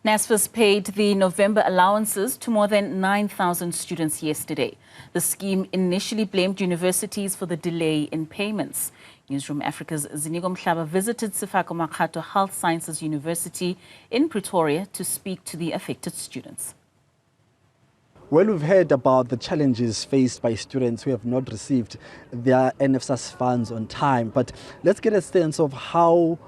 NSFAS paid the November allowances to more than 9,000 students yesterday. The scheme initially blamed universities for the delay in payments. Newzroom Afrika's Ziniko Mhlaba visited Sefako Makgatho Health Sciences University in Pretoria to speak to the affected students. Well, we've heard about the challenges faced by students who have not received their NSFAS funds on time, but let's get a sense of how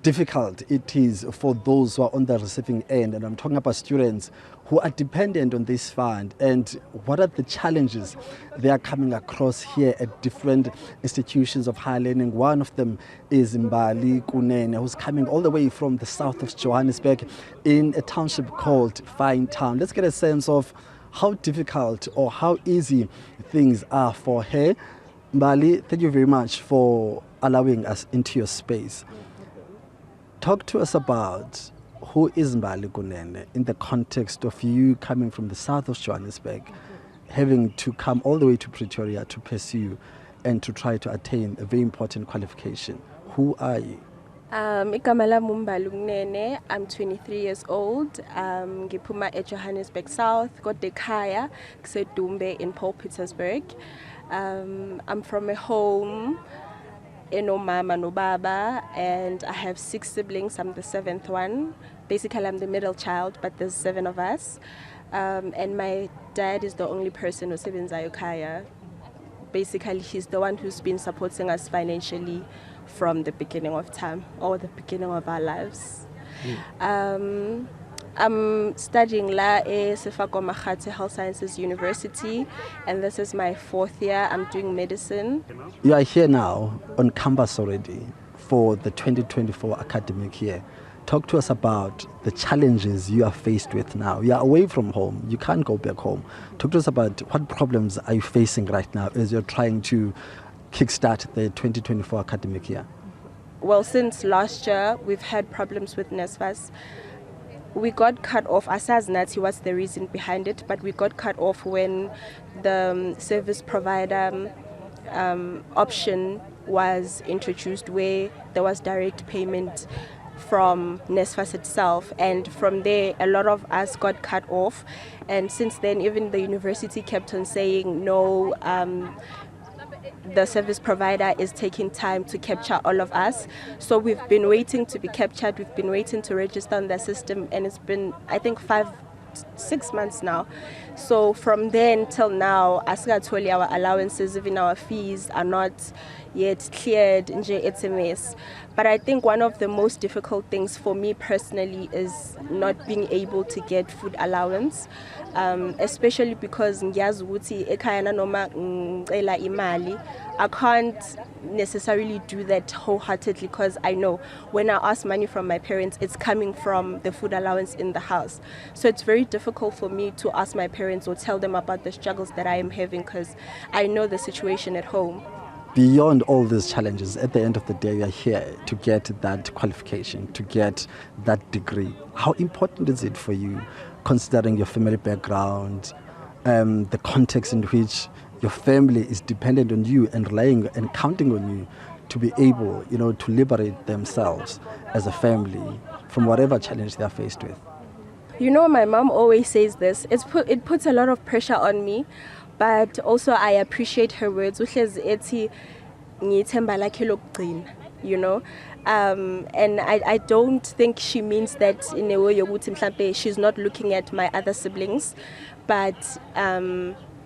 difficult it is for those who are on the receiving end, and I'm talking about students who are dependent on this fund, and what are the challenges they are coming across here at different institutions of higher learning. One of them is Mbali Kunene, who's coming all the way from the south of Johannesburg in a township called Fine Town. Let's get a sense of how difficult or how easy things are for her. Mbali, thank you very much for allowing us into your space. Talk to us about who is Mbali Kunene in the context of you coming from the south of Johannesburg, having to come all the way to Pretoria to pursue and to try to attain a very important qualification. Who are you? I'm 23 years old. Ngipuma at Johannesburg South, got the Kaya, Dumbe in Paul Petersburg. I'm from a home no mama, no baba, and I have 6 siblings. I'm the 7th one. Basically, I'm the middle child, but there's 7 of us. And my dad is the only person who's in Zayokaya. Basically, he's the one who's been supporting us financially from the beginning of time, or the beginning of our lives. I'm studying at Sefako Makgatho Health Sciences University, and this is my 4th year. I'm doing medicine. You are here now on campus already for the 2024 academic year. Talk to us about the challenges you are faced with now. You are away from home. You can't go back home. Talk to us about what problems are you facing right now as you're trying to kickstart the 2024 academic year. Well, since last year, we've had problems with NSFAS. We got cut off. Asaz Nati was the reason behind it, but we got cut off when the service provider option was introduced, where there was direct payment from NSFAS itself, and from there a lot of us got cut off. And since then, even the university kept on saying no, the service provider is taking time to capture all of us. So we've been waiting to be captured, we've been waiting to register on the system, and it's been, I think, 5-6 months now. So from then till now, asikatholi our allowances, even our fees are not yet cleared. It's a mess. But I think one of the most difficult things for me personally is not being able to get food allowance, especially because ngiyazi ukuthi ekhaya nanoma ngicela imali, I can't necessarily do that wholeheartedly, because I know when I ask money from my parents, it's coming from the food allowance in the house. So it's very difficult for me to ask my parents or tell them about the struggles that I am having, because I know the situation at home. Beyond all these challenges, at the end of the day, we are here to get that qualification, to get that degree. How important is it for you, considering your family background, the context in which your family is dependent on you and relying and counting on you to be able, to liberate themselves as a family from whatever challenge they are faced with? My mom always says this. It puts a lot of pressure on me, but also I appreciate her words. And I don't think she means that in a way she's not looking at my other siblings, but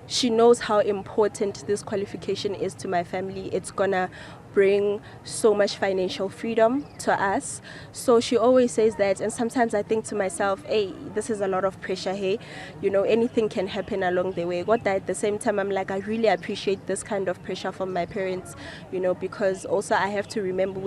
she knows how important this qualification is to my family. It's gonna bring so much financial freedom to us. So she always says that, and sometimes I think to myself, hey, this is a lot of pressure, hey, anything can happen along the way. But at the same time, I'm like, I really appreciate this kind of pressure from my parents, because also I have to remember,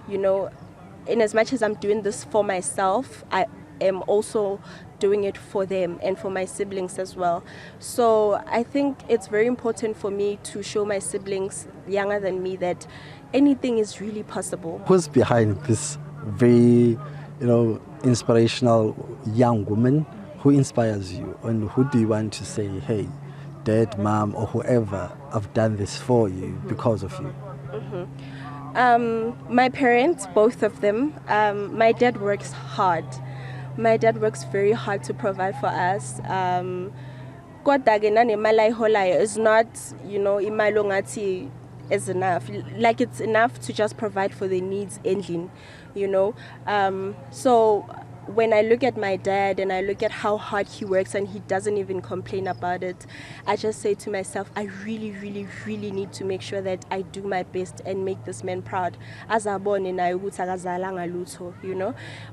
in as much as I'm doing this for myself, I am also doing it for them and for my siblings as well. So I think it's very important for me to show my siblings younger than me that anything is really possible. Who's behind this very, inspirational young woman? Who inspires you? And who do you want to say, hey, dad, mom, or whoever, I've done this for you because of you? My parents, both of them. My dad works hard. My dad works very hard to provide for us. Kodwa ke nanemali ayiholayo is not, imali ongathi is enough. Like, it's enough to just provide for the needs ending, So when I look at my dad and I look at how hard he works and he doesn't even complain about it, I just say to myself, I really, really, really need to make sure that I do my best and make this man proud. As I born in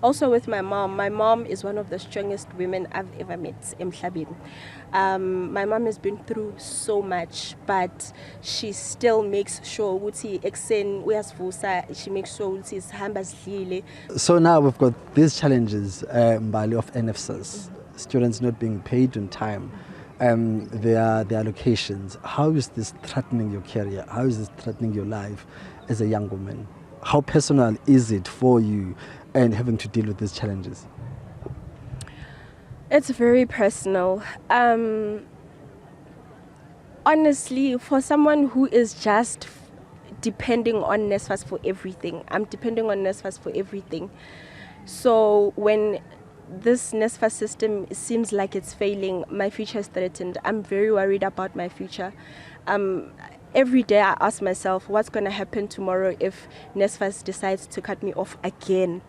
Also with my mom is one of the strongest women I've ever met in Mhlabeni. My mom has been through so much, but she still makes sure she makes sure So now we've got these challenges, Mbali, of NSFAS, students not being paid on time, their allocations. How is this threatening your career? How is this threatening your life as a young woman? How personal is it for you and having to deal with these challenges? It's very personal. Honestly, for someone who is just depending on NSFAS for everything, I'm depending on NSFAS for everything. So when this NSFAS system seems like it's failing, my future is threatened. I'm very worried about my future. Every day I ask myself, what's going to happen tomorrow if NSFAS decides to cut me off again?